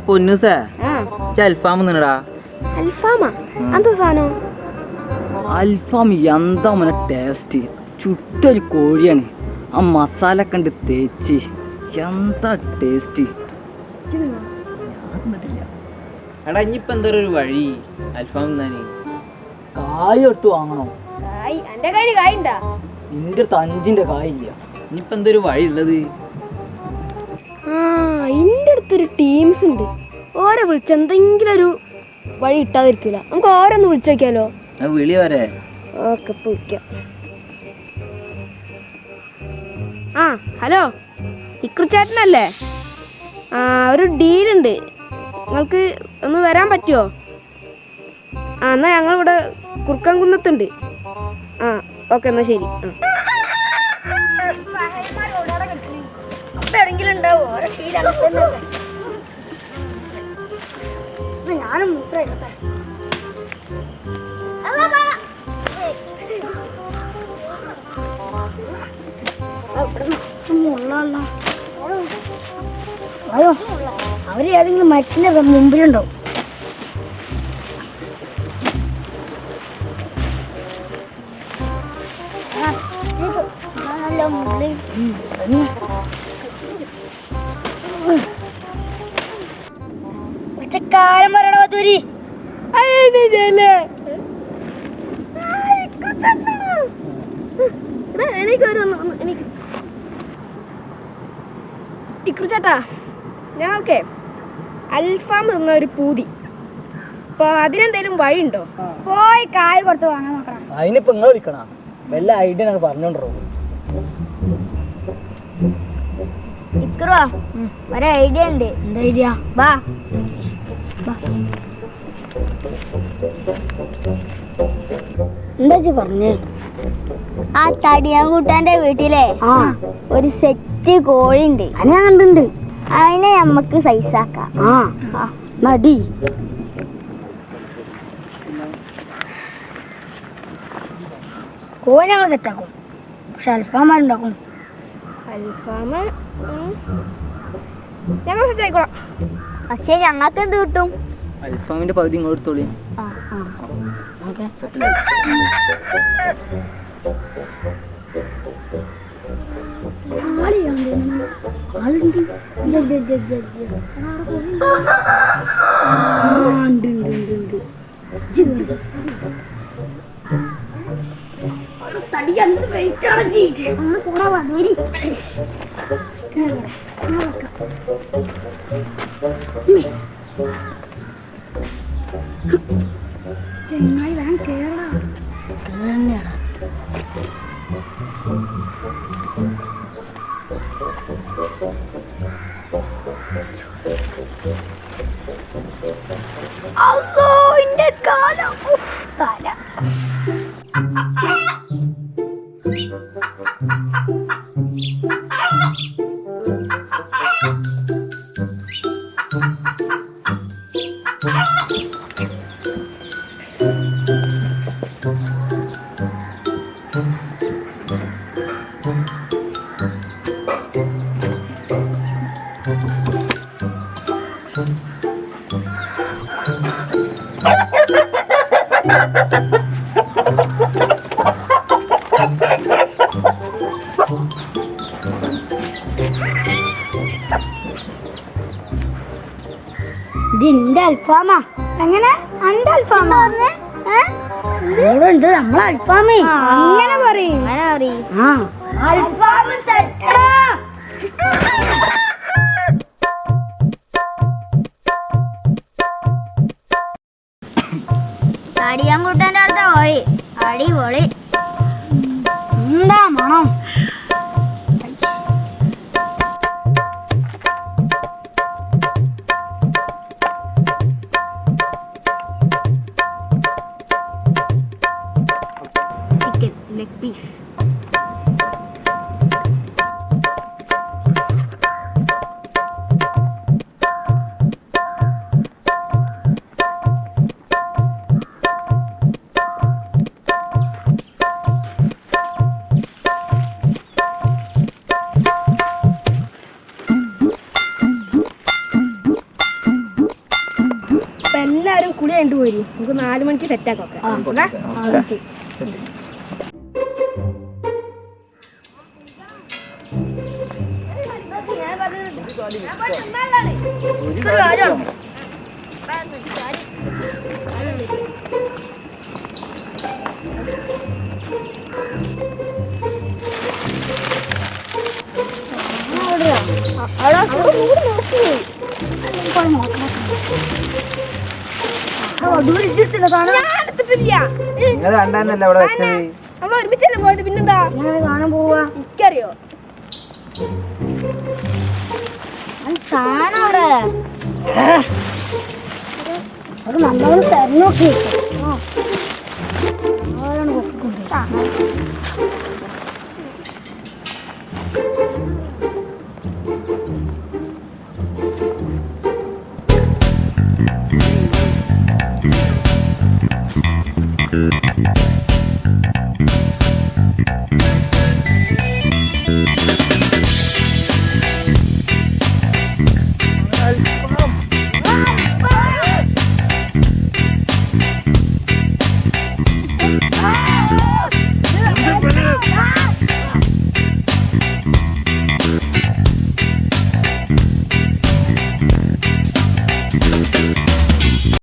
പൊന്നൂസേ അൽഫാം തിന്നടാ. അൽഫാം എന്താ മോനെ ടേസ്റ്റ്. ചുട്ടൊരു കോഴിയാണ്, ആ മസാല കണ്ട് തേച്ച് എന്താ ടേസ്റ്റ്. എടാ ഇനിയിപ്പോ എന്താ ഒരു വഴി അൽഫാം തിന്നാന്? കായ് എടുത്ത് വാങ്ങണോ? എന്റെ കയ്യിൽ കായുണ്ടാ? നിന്റെ അടുത്ത് 5ന്റെ കായില്ല. ഇനിയിപ്പോ എന്തൊരു വഴി ഉള്ളത്? എന്റെ അടുത്തൊരു ടീംസ് ഉണ്ട്, ഓരെ വിളിച്ച് എന്തെങ്കിലും ഒരു വഴി ഇട്ടാതിരിക്കില്ല. നമുക്ക് ഓരോന്ന് വിളിച്ചു നോക്കിയാലോ? വിളി വരെ. ഓക്കെ വിളിക്കാം. ഹലോ, ഇക്രുചേട്ടനല്ലേ? ഒരു ഡീലുണ്ട്, നിങ്ങൾക്ക് ഒന്ന് വരാൻ പറ്റുമോ? എന്നാ ഞങ്ങളിവിടെ കുറുക്കൻകുന്നത്തുണ്ട്. ഓക്കെ എന്നാ ശരി. ഞാനും അയ്യോ, അവര് ഏതെങ്കിലും മറ്റിന്റെ മുമ്പിലുണ്ടാവും. കാലം പറയണോ ദൂരി? ചേട്ടാ, ഞങ്ങൾക്ക് അൽഫാം തിന്ന ഒരു പൂതി. അപ്പൊ അതിനെന്തേലും വഴിയുണ്ടോ? പോയി കായ് കൊടുത്ത് വാങ്ങാൻ നോക്കണം. അതിനിപ്പോ നിങ്ങൾ വിളിക്കണ വല്ല ഐഡിയ പറഞ്ഞോണ്ടോ? ഒരു ഐഡിയ ഉണ്ട്. എന്താ ഐഡിയ? വാ. എന്താ പറഞ്ഞേ? ആ തടിയാൻകൂട്ടാന്റെ വീട്ടിലെ ഒരു സെറ്റ് കോഴി ഉണ്ട്. അതിനെ കണ്ടുണ്ട്. അതിനെ നമ്മക്ക് സൈസാക്കാം. നടി കോഴി ഞങ്ങൾ സെറ്റാക്കും, പക്ഷെ അൽഫാമാരുണ്ടാക്കും. അൽഫാം ഞങ്ങൾ സെറ്റായിക്കോളാം. പക്ഷെ ഞങ്ങൾക്ക് എന്ത് കിട്ടും? അൽഫാമിന്റെ പകുതി ഇങ്ങോട്ട് എടുത്തോളി. ചെങ്ങായി വേണം കേരള തന്നെയാണ്. അല്ലോ എന്റെ കാലം തല. ഇതിന്റെ അൽഫാമാ. എങ്ങനെ അന്റെ അൽഫാമാ? ഉണ്ട് നമ്മളെ അൽഫാമേ. അങ്ങനെ പറയും. അൽഫാം സെറ്റ്. തടിയാൻകൂട്ടാന്റെ അടുത്ത കോഴി അടിപൊളി. എന്താ മണം? Chicken leg piece. എല്ലാരും കുളി കണ്ടു പോയി നമുക്ക് 4 മണിക്ക് സെറ്റാക്കൊക്കെ നിങ്ങൾ കണ്ടാന്നല്ലേ അവിടെ വെച്ചത്. നമ്മൾ ഒരുമിച്ചല്ലേ പോയത്, പിന്നെന്താ കാണാൻ പോവാ? എനിക്കറിയോ നല്ലോണം തെരഞ്ഞോക്കി